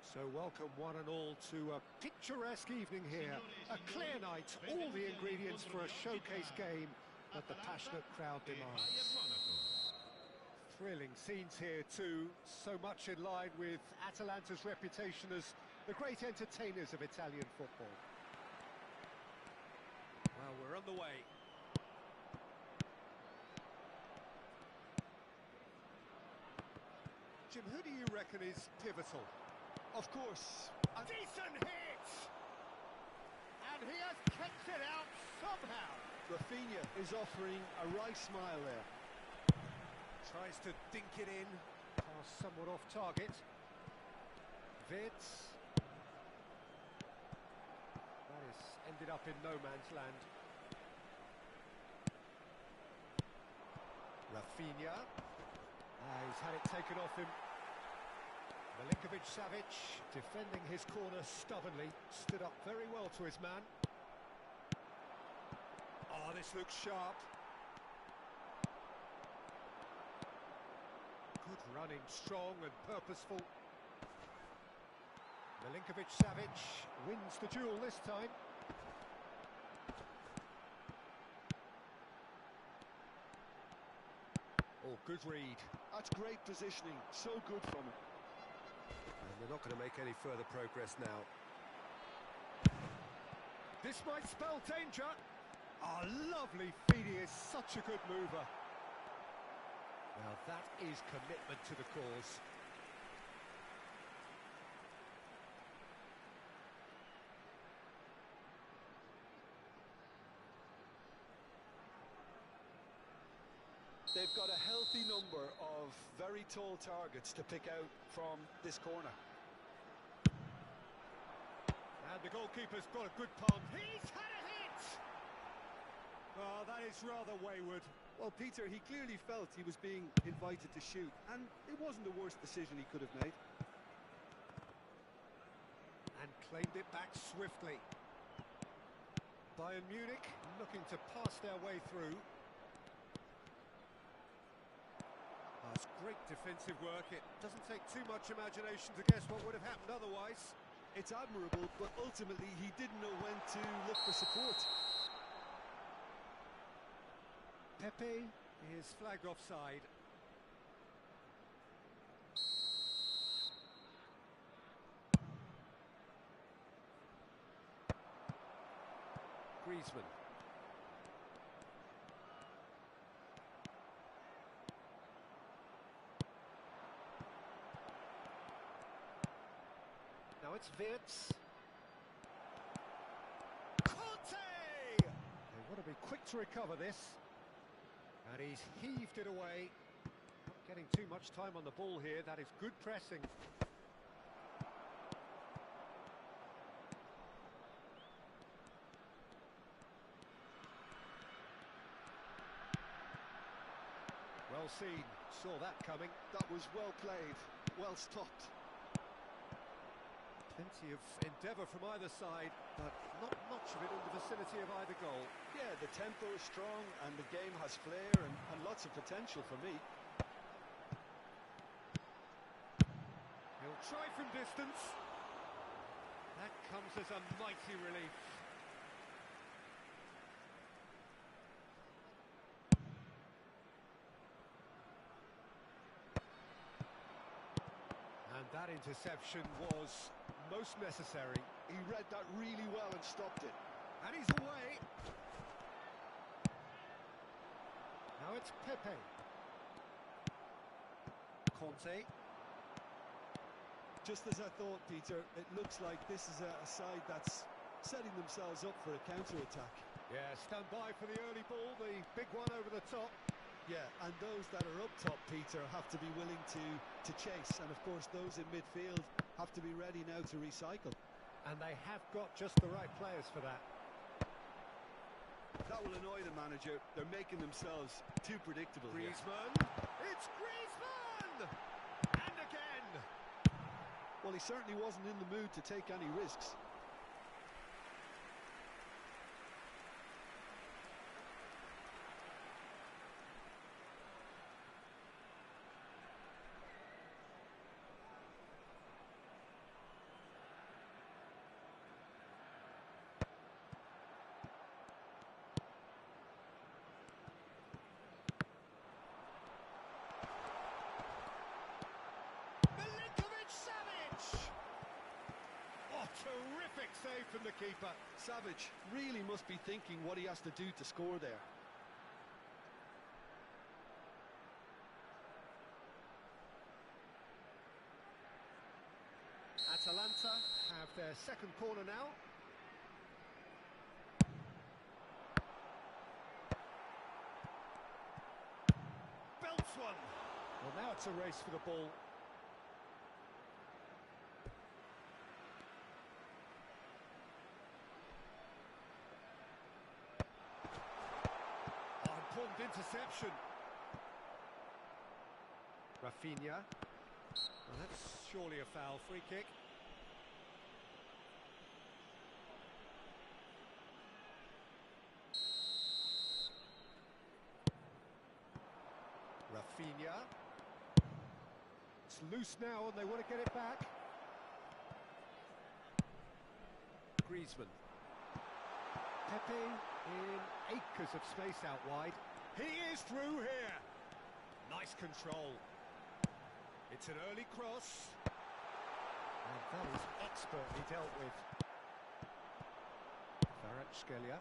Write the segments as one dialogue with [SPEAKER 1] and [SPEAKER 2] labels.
[SPEAKER 1] So welcome one and all to a picturesque evening here. A clear night, all the ingredients for a showcase game that the passionate crowd demands. Thrilling scenes here too, so much in line with Atalanta's reputation as the great entertainers of Italian football. Well, we're on the way. Jim, who do you reckon is pivotal?
[SPEAKER 2] Of course.
[SPEAKER 1] A decent hit! And he has kept it out somehow.
[SPEAKER 2] Rafinha is offering a wry smile there.
[SPEAKER 1] Tries to dink it in. Pass somewhat off target. Vitz. That is ended up in no man's land. Rafinha. He's had it taken off him. Milinkovic-Savic defending his corner stubbornly, stood up very well to his man. Oh, this looks sharp. Good running, strong and purposeful. Milinkovic-Savic wins the duel this time. Oh, good read.
[SPEAKER 2] That's great positioning, so good from him.
[SPEAKER 1] And they're not going to make any further progress now. This might spell danger. Oh, lovely feed. He is such a good mover. Now that is commitment to the cause.
[SPEAKER 2] They've got a healthy number of very tall targets to pick out from this corner.
[SPEAKER 1] And the goalkeeper's got a good palm. He's had a hit! Oh, that is rather wayward.
[SPEAKER 2] Well, Peter, he clearly felt he was being invited to shoot, and it wasn't the worst decision he could have made.
[SPEAKER 1] And claimed it back swiftly. Bayern Munich looking to pass their way through. That's great defensive work. It doesn't take too much imagination to guess what would have happened otherwise.
[SPEAKER 2] It's admirable, but ultimately he didn't know when to look for support.
[SPEAKER 1] Pepe is flagged offside. Griezmann. Now it's Vitz. Conte! They want to be quick to recover this. And he's heaved it away. Not getting too much time on the ball here. That is good pressing. Well seen. Saw that coming.
[SPEAKER 2] That was well played, well stopped.
[SPEAKER 1] Plenty of endeavour from either side, but not much of it in the vicinity of either goal.
[SPEAKER 2] Yeah, the tempo is strong and the game has flair and lots of potential for me.
[SPEAKER 1] He'll try from distance. That comes as a mighty relief. And that interception was most necessary.
[SPEAKER 2] He read that really well and stopped it.
[SPEAKER 1] And he's away. Now it's Pepe. Conte.
[SPEAKER 2] Just as I thought, Peter, it looks like this is a side that's setting themselves up for a counter-attack.
[SPEAKER 1] Yeah, stand by for the early ball, the big one over the top.
[SPEAKER 2] Yeah, and those that are up top, Peter, have to be willing to chase. And, of course, those in midfield have to be ready now to recycle.
[SPEAKER 1] And they have got just the right players for that.
[SPEAKER 2] That will annoy the manager. They're making themselves too predictable here.
[SPEAKER 1] Griezmann! It's Griezmann! And again!
[SPEAKER 2] Well, he certainly wasn't in the mood to take any risks.
[SPEAKER 1] Terrific save from the keeper.
[SPEAKER 2] Savage really must be thinking what he has to do to score there.
[SPEAKER 1] Atalanta have their second corner now. Belts one. Well, now it's a race for the ball. Oh, important interception. Rafinha. Well, that's surely a foul. Free kick. Rafinha. It's loose now and they want to get it back. Griezmann. Pepe in acres of space out wide. He is through here. Nice control. It's an early cross. And that is expertly dealt with. Kvaratskhelia.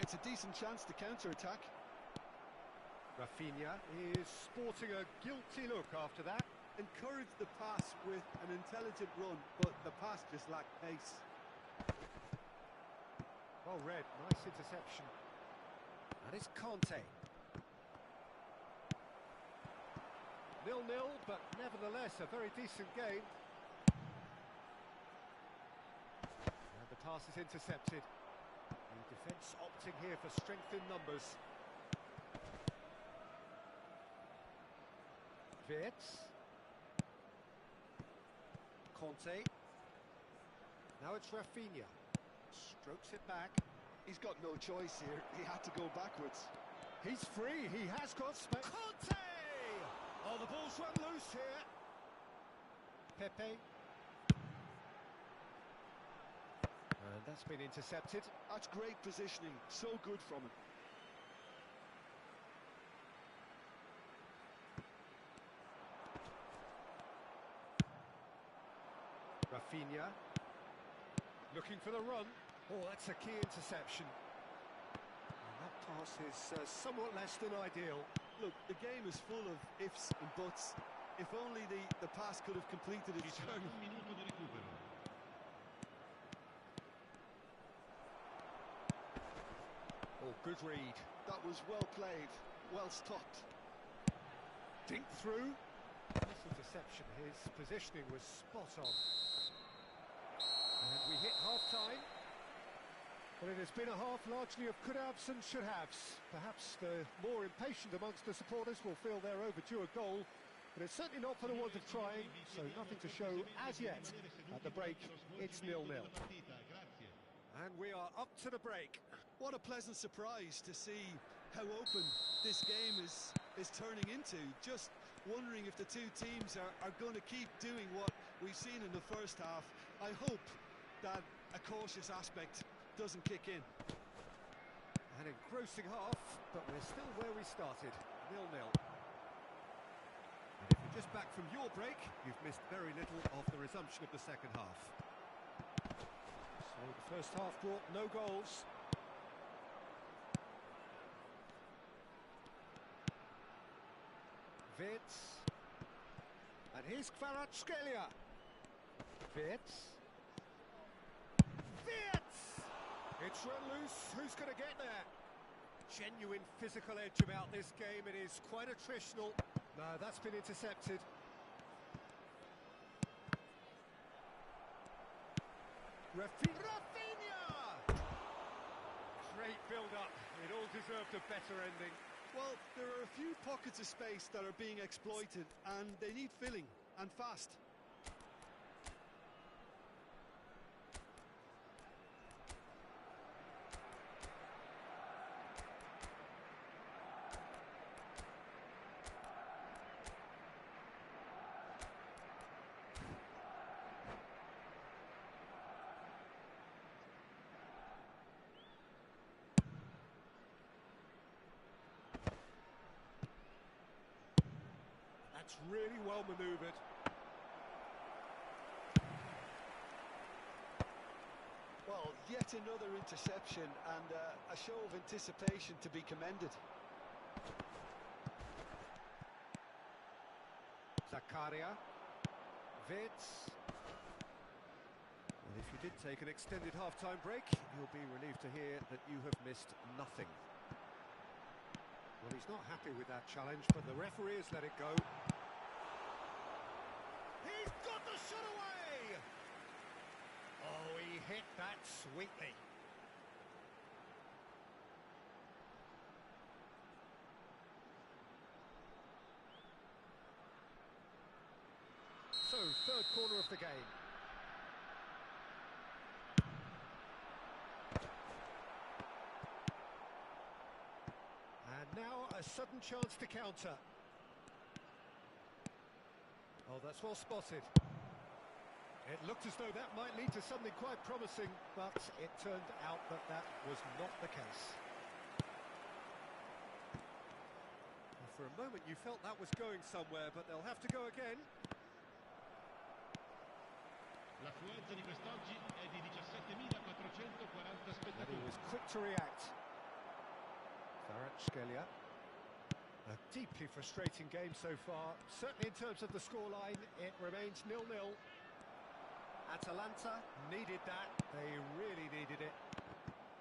[SPEAKER 2] It's a decent chance to counter-attack.
[SPEAKER 1] Rafinha is sporting a guilty look after that.
[SPEAKER 2] Encouraged the pass with an intelligent run, but the pass just lacked pace.
[SPEAKER 1] Well read, nice interception. And it's Conte. 0-0, but nevertheless a very decent game. And the pass is intercepted. The defence opting here for strength in numbers. Wirtz. Conte. Now it's Rafinha. Strokes it back.
[SPEAKER 2] He's got no choice here. He had to go backwards.
[SPEAKER 1] He's free. He has got space. Conte! Oh, the ball's run loose here. Pepe. And that's been intercepted.
[SPEAKER 2] That's great positioning. So good from him.
[SPEAKER 1] Rafinha. Looking for the run. Oh, that's a key interception. And that pass is somewhat less than ideal.
[SPEAKER 2] Look, the game is full of ifs and buts. If only the pass could have completed its journey.
[SPEAKER 1] Oh, good read.
[SPEAKER 2] That was well played, well stopped.
[SPEAKER 1] Dink through. This interception, his positioning was spot on. And we hit half-time. Well, it has been a half largely of could-haves and should-haves. Perhaps the more impatient amongst the supporters will feel they're overdue a goal, but it's certainly not for the want of trying, so nothing to show as yet. At the break, it's 0-0. And we are up to the break.
[SPEAKER 2] What a pleasant surprise to see how open this game is turning into. Just wondering if the two teams are going to keep doing what we've seen in the first half. I hope that a cautious aspect doesn't kick in.
[SPEAKER 1] An engrossing half, but we're still where we started, 0-0. And if you're just back from your break, you've missed very little of the resumption of the second half. So the first half brought no goals. Wirtz. And here's Kvaratskhelia. Wirtz. It's run loose, who's going to get there? Genuine physical edge about this game, it is quite attritional. No, that's been intercepted. Rafinha! Great build-up, it all deserved a better ending.
[SPEAKER 2] Well, there are a few pockets of space that are being exploited, and they need filling, and fast.
[SPEAKER 1] That's really well manoeuvred.
[SPEAKER 2] yet another interception and a show of anticipation to be commended.
[SPEAKER 1] Zakaria. Vitz. Well, if you did take an extended half-time break, you'll be relieved to hear that you have missed nothing. Well, he's not happy with that challenge, but the referee has let it go. He's got the shot away! Oh, he hit that sweetly. So, third corner of the game. And now a sudden chance to counter. Oh, that's well spotted. It looked as though that might lead to something quite promising, but it turned out that that was not the case. Well, for a moment you felt that was going somewhere, but they'll have to go again.
[SPEAKER 3] L'affluenza di quest'oggi è di 17.440 spettatori.
[SPEAKER 1] And he was quick to react. Kvaratskhelia. A deeply frustrating game so far. Certainly in terms of the scoreline, it remains 0-0. Atalanta needed that. They really needed it.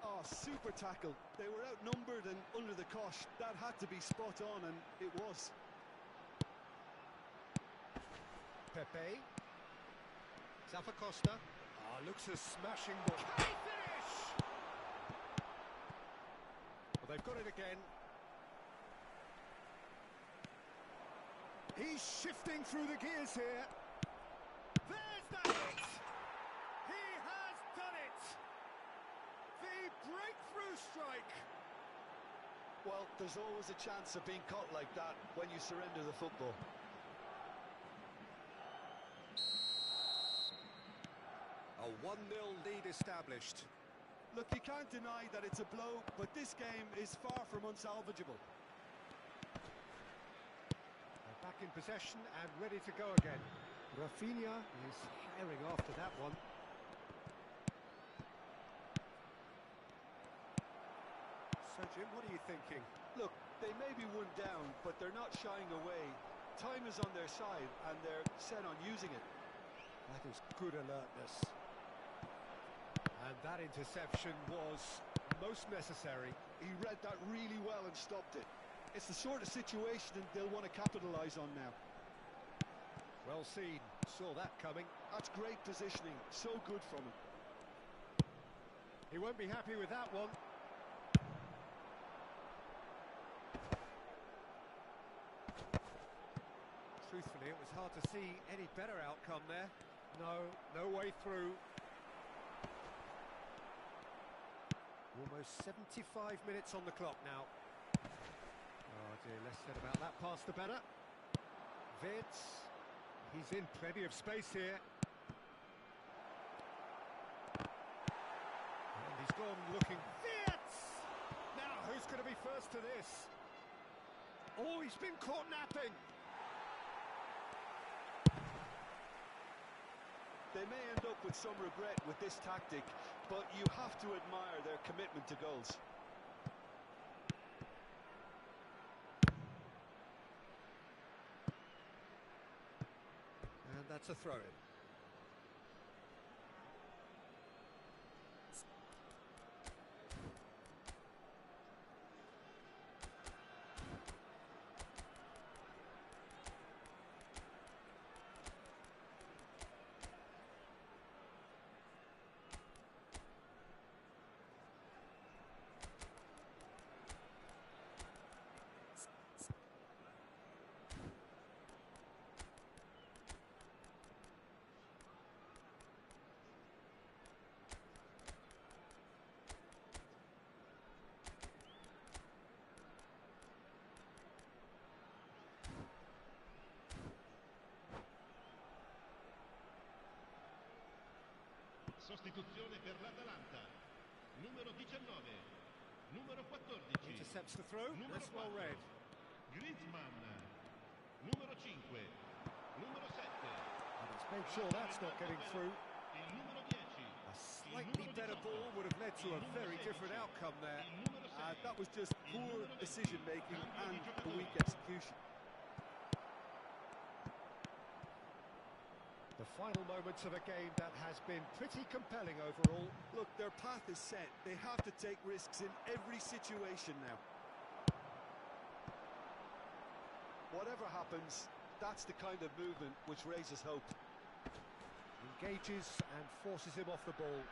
[SPEAKER 2] Oh, super tackle. They were outnumbered and under the cosh. That had to be spot on, and it was.
[SPEAKER 1] Pepe. Zappacosta. Looks a smashing ball. Can he finish? Well, they've got it again. He's shifting through the gears here. There's the hit! He has done it! The breakthrough strike!
[SPEAKER 2] Well, there's always a chance of being caught like that when you surrender the football.
[SPEAKER 1] A 1-0 lead established.
[SPEAKER 2] Look, you can't deny that it's a blow, but this game is far from unsalvageable.
[SPEAKER 1] They're back in possession and ready to go again. Rafinha is herring after that one. So, Jim, what are you thinking?
[SPEAKER 2] Look, they may be one down, but they're not shying away. Time is on their side, and they're set on using it.
[SPEAKER 1] That is good alertness. And that interception was most necessary.
[SPEAKER 2] He read that really well and stopped it. It's the sort of situation they'll want to capitalise on now.
[SPEAKER 1] Well seen. Saw that coming.
[SPEAKER 2] That's great positioning. So good from him.
[SPEAKER 1] He won't be happy with that one. Truthfully, it was hard to see any better outcome there. No way through. Almost 75 minutes on the clock now. Oh dear, less said about that pass the better. Vitz. He's in plenty of space here. And he's gone looking. Vitz! Now, who's going to be first to this? Oh, he's been caught napping.
[SPEAKER 2] They may end up with some regret with this tactic, but you have to admire their commitment to goals.
[SPEAKER 1] And that's a throw-in.
[SPEAKER 3] Sostituzione per l'Atalanta. Numero 19. Numero 14.
[SPEAKER 1] Intercepts the throw. That's well read.
[SPEAKER 3] Griezmann. Numero 5. Numero 7.
[SPEAKER 1] And let's make sure that's not getting through.
[SPEAKER 3] Il numero 10.
[SPEAKER 1] A slightly better ball would have led to a very different outcome there.
[SPEAKER 2] That was just poor decision-making and a weak execution.
[SPEAKER 1] The final moments of a game that has been pretty compelling overall.
[SPEAKER 2] Look, their path is set. They have to take risks in every situation now. Whatever happens, that's the kind of movement which raises hope.
[SPEAKER 1] Engages and forces him off the ball.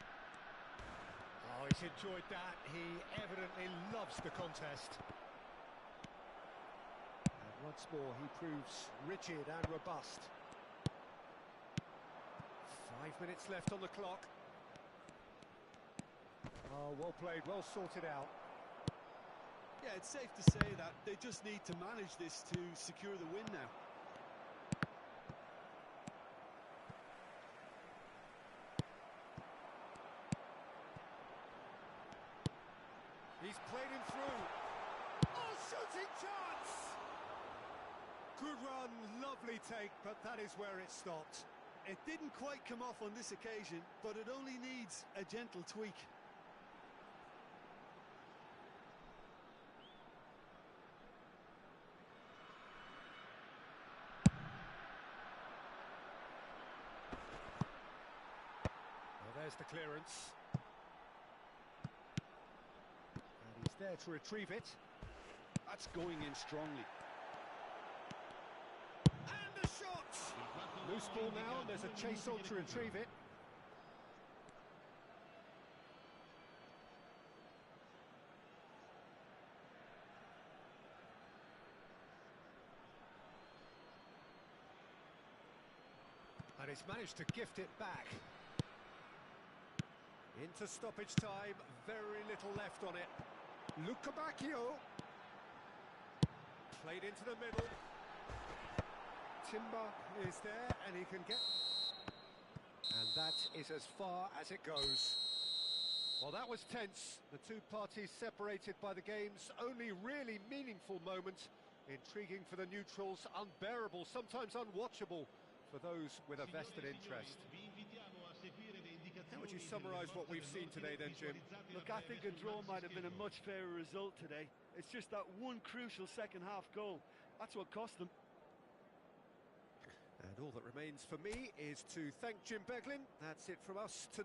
[SPEAKER 1] Oh, he's enjoyed that. He evidently loves the contest. And once more, he proves rigid and robust. 5 minutes left on the clock. Oh, well played, well sorted out.
[SPEAKER 2] Yeah, it's safe to say that they just need to manage this to secure the win now.
[SPEAKER 1] He's played him through. Oh, shooting chance! Good run, lovely take, but that is where it stopped.
[SPEAKER 2] It didn't quite come off on this occasion, but it only needs a gentle tweak.
[SPEAKER 1] Well, there's the clearance. And he's there to retrieve it.
[SPEAKER 2] That's going in strongly.
[SPEAKER 1] And a shot! Loose ball now, and there's a chase on to retrieve it. And he's managed to gift it back. Into stoppage time, very little left on it. Lukabakio. Played into the middle. Timber is there, and he can get... And that is as far as it goes. Well, that was tense. The two parties separated by the game's only really meaningful moment. Intriguing for the neutrals, unbearable, sometimes unwatchable for those with a vested interest. How would you summarise what we've seen today then, Jim?
[SPEAKER 4] Look, I think a draw might have been a much fairer result today. It's just that one crucial second-half goal. That's what cost them.
[SPEAKER 1] And all that remains for me is to thank Jim Beglin. That's it from us tonight.